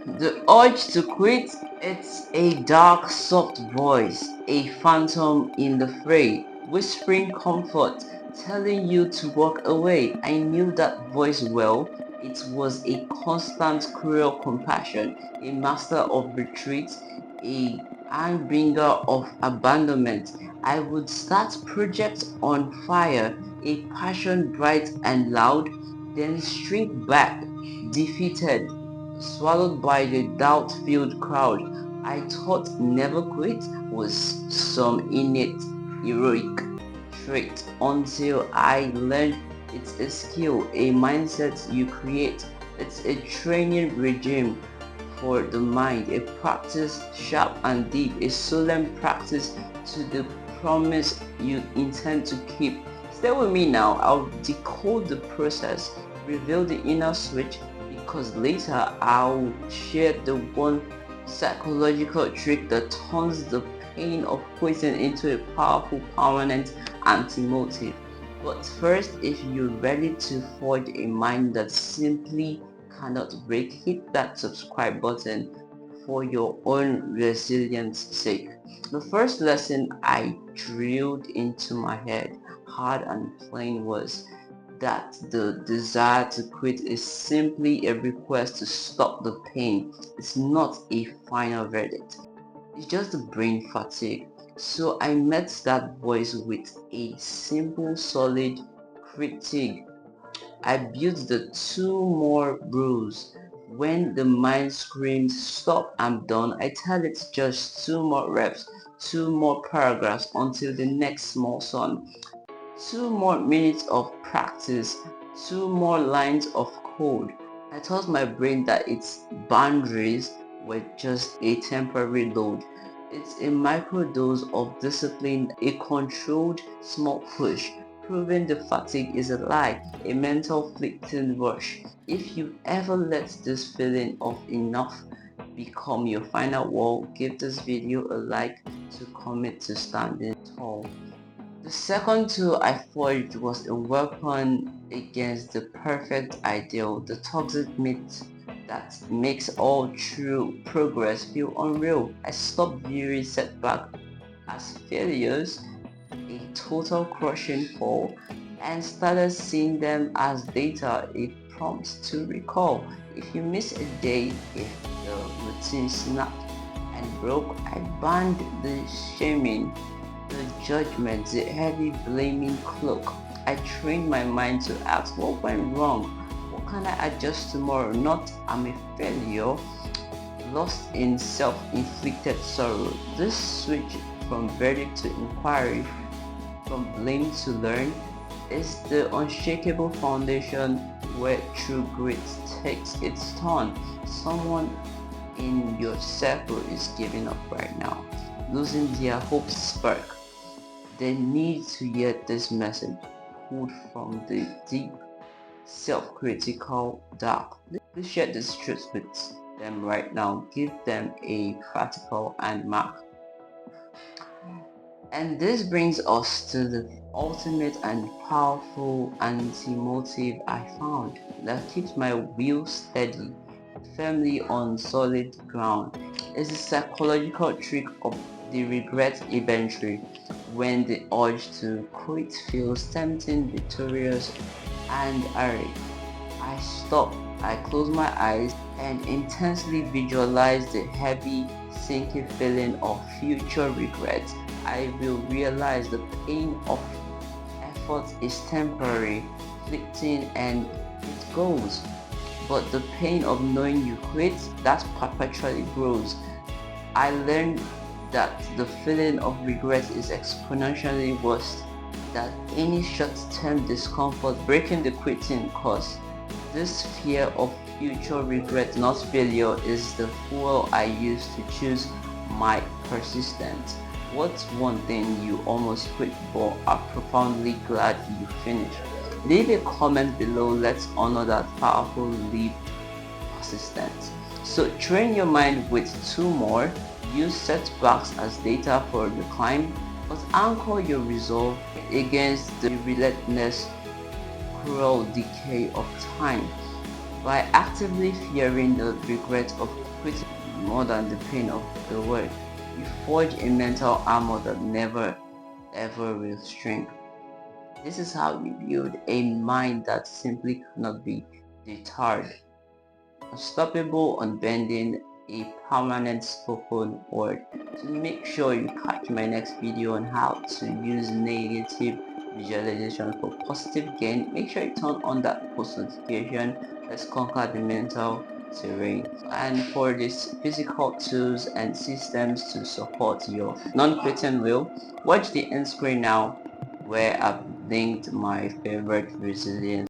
The urge to quit, it's a dark, soft voice, a phantom in the fray, whispering comfort, telling you to walk away. I knew that voice well. It was a constant, cruel compassion, a master of retreat, a handbringer of abandonment. I would start projects on fire, a passion bright and loud, then shrink back, defeated, swallowed by the doubt-filled crowd. I thought never quit was some innate heroic trait until I learned it's a skill, a mindset you create. It's a training regime for the mind, a practice sharp and deep, a solemn practice to the promise you intend to keep. Stay with me now. I'll decode the process, reveal the inner switch, because later I'll share the one psychological trick that turns the pain of quitting into a powerful, permanent anti-motive. But first, if you're ready to forge a mind that simply cannot break, hit that subscribe button for your own resilience sake. The first lesson I drilled into my head hard and plain was that the desire to quit is simply a request to stop the pain. It's not a final verdict. It's just the brain fatigue. So I met that voice with a simple, solid critique. I built the two more rules. When the mind screams, stop, I'm done, I tell it just two more reps, two more paragraphs until the next small sun. 2 more minutes of practice, 2 more lines of code. I told my brain that its boundaries were just a temporary load. It's a microdose of discipline, a controlled small push, proving the fatigue is a lie, a mental fleeting rush. If you ever let this feeling of enough become your final wall, give this video a like to commit to standing tall. The second tool I forged was a weapon against the perfect ideal, the toxic myth that makes all true progress feel unreal. I stopped viewing setback as failures, a total crushing fall, and started seeing them as data, a prompt to recall. If you miss a day, if the routine snapped and broke, I banned the shaming, the judgment, the heavy blaming cloak. I trained my mind to ask what went wrong, what can I adjust tomorrow, not I'm a failure, lost in self-inflicted sorrow. This switch from verdict to inquiry, from blame to learn, is the unshakable foundation where true grit takes its turn. Someone in your circle is giving up right now, losing their hope spark. They need to hear this message pulled from the deep, self-critical dark. Please share this truth with them right now. Give them a practical and mark. And this brings us to the ultimate and powerful anti-motive I found that keeps my wheel steady, firmly on solid ground. It's a psychological trick of the regret inventory. When the urge to quit feels tempting, victorious, and array, I stop, I close my eyes, and intensely visualize the heavy, sinking feeling of future regret. I will realize the pain of effort is temporary, fleeting, and it goes. But the pain of knowing you quit, that perpetually grows. I learned that the feeling of regret is exponentially worse than any short-term discomfort breaking the quitting course. This fear of future regret, not failure, is the fuel I use to choose my persistence. What's one thing you almost quit but are profoundly glad you finished? Leave a comment below. Let's honor that powerful leap, persistence. So train your mind with 2 more. Use setbacks as data for the climb, but anchor your resolve against the relentless, cruel decay of time. By actively fearing the regret of quitting more than the pain of the work, you forge a mental armor that never ever will shrink. This is how you build a mind that simply cannot be deterred. Unstoppable, unbending, a permanent spoken word. So make sure you catch my next video on how to use negative visualization for positive gain. Make sure you turn on that post notification. Let's conquer the mental terrain. And for these physical tools and systems to support your non-quitting will, watch the end screen now where I've linked my favorite resilience